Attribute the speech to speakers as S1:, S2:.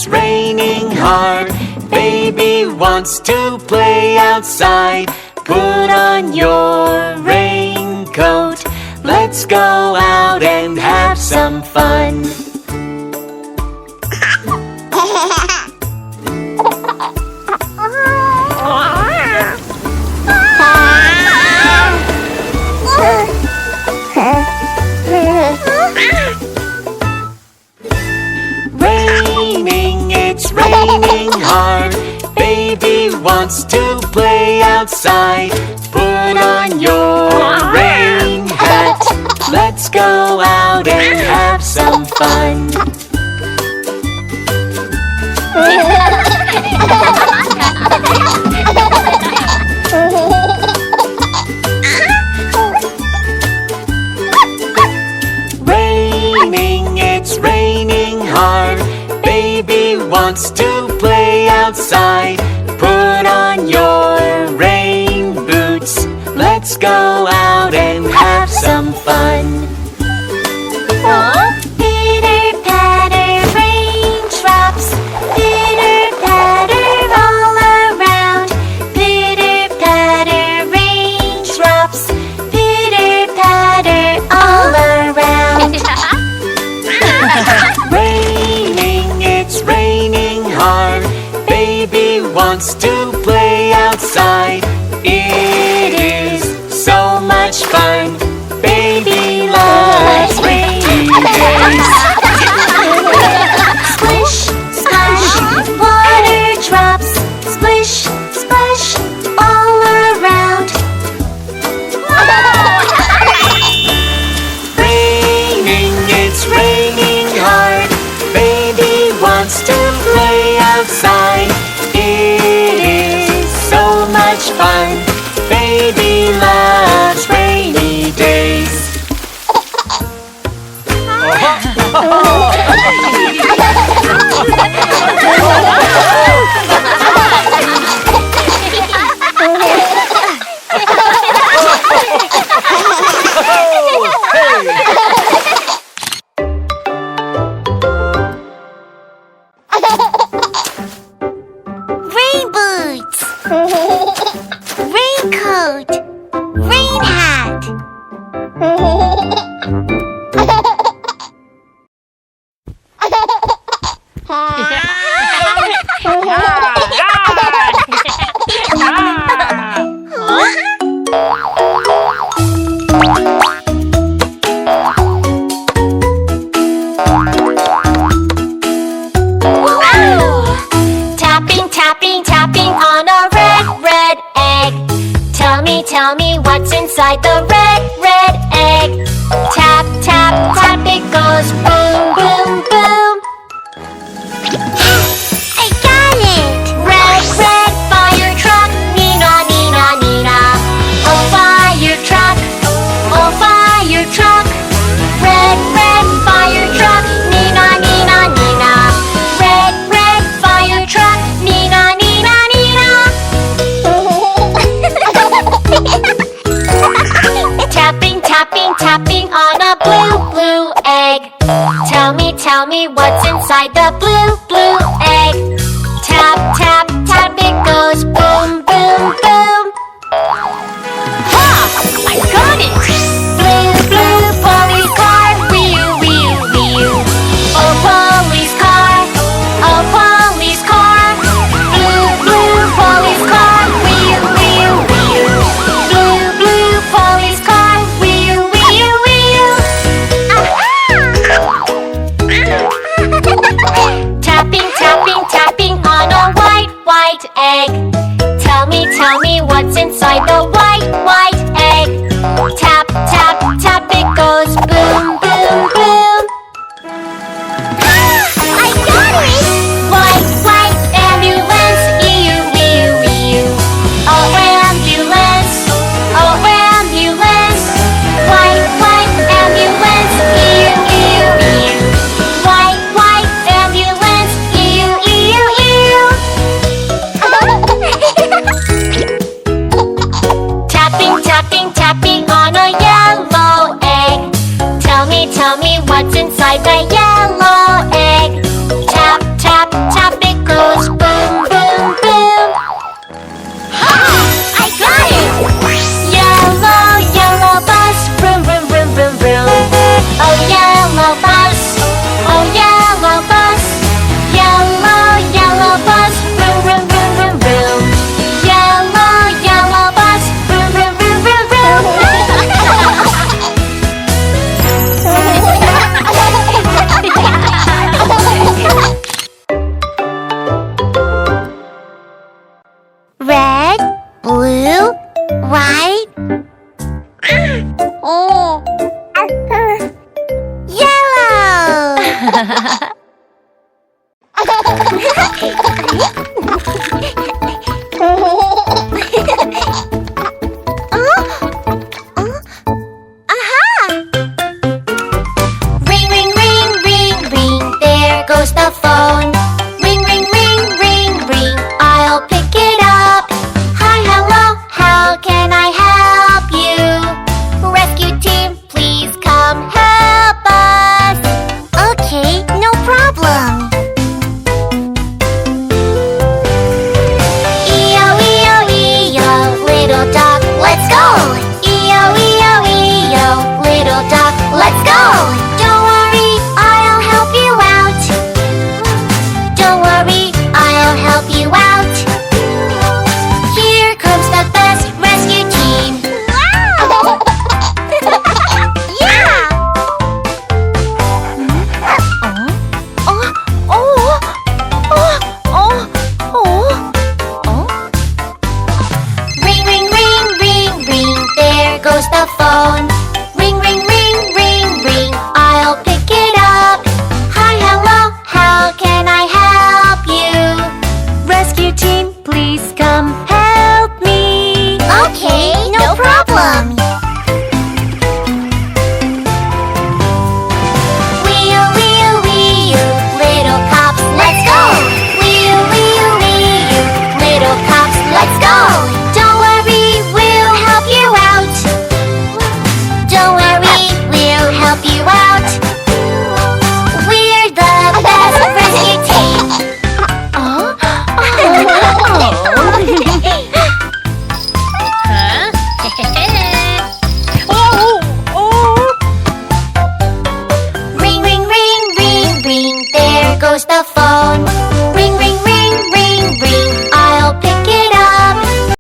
S1: it's raining hard. Baby wants to play outside. Put on your raincoat. Let's go out and have some fun. Raining, it's raining hard. Baby wants to play outside. Put on your rain hat. Let's go out and have some fun. Raining, it's raining hard. Baby wants to play outside. Put on your rain boots. Let's go out and have some fun.
S2: Pitter patter, raindrops. Pitter patter all around. Pitter patter, raindrops. Pitter patter all around.
S1: Raining, it's raining hard. Baby wants to play outside. It is so much fun. Baby loves rainy days.
S2: Splish, splash, water drops. Splish, splash, all around.
S1: Raining, it's raining hard. Baby wants to play outside. It is so much fun. Baby loves rainy days.
S2: Rain boots. Raincoat. Rain hat. Tapping, tapping, tapping on a red, red egg. Tell me what's inside the red, red egg. Tap, tap, tap, it goes boom, boom, boom. I got it! Red, red fire truck, Nina, Nina, Nina. Oh, fire truck, oh, fire truck. Red, red fire truck, Nina, Nina, Nina. Red, red fire truck, Nina, Nina, Nina. Tapping, tapping, tapping on a blue, blue egg. Tell me what's inside the blue, blue egg. Tap, tap, tap, it goes boom, boom, boom. Ha! I got it! Blue, blue police car, wheel, wheel, wheel. Oh, police car, oh, police car. Blue, blue police car, wheel, wheel, wheel. Blue, blue police car, wheel, wheel, wheel. Tapping, tapping, tapping on a white Ring, ring, ring, ring, ring, there goes the phone. Ring, ring, ring, ring, ring, I'll pick it up. Hi, hello, how can I help you? Rescue team, please come help us. Okay, no problem. E-O, little duck, let's go. E-O, little duck, let's go. Don't worry, I'll help you out. Don't worry, I'll help you out. Here comes the best rescue team. Wow! Yeah! Ring, ring, ring, ring, ring, there goes the phone. Ring, ring, ring, ring, ring, I'll pick it up. Hi, hello, how can I help you? Rescue team, please come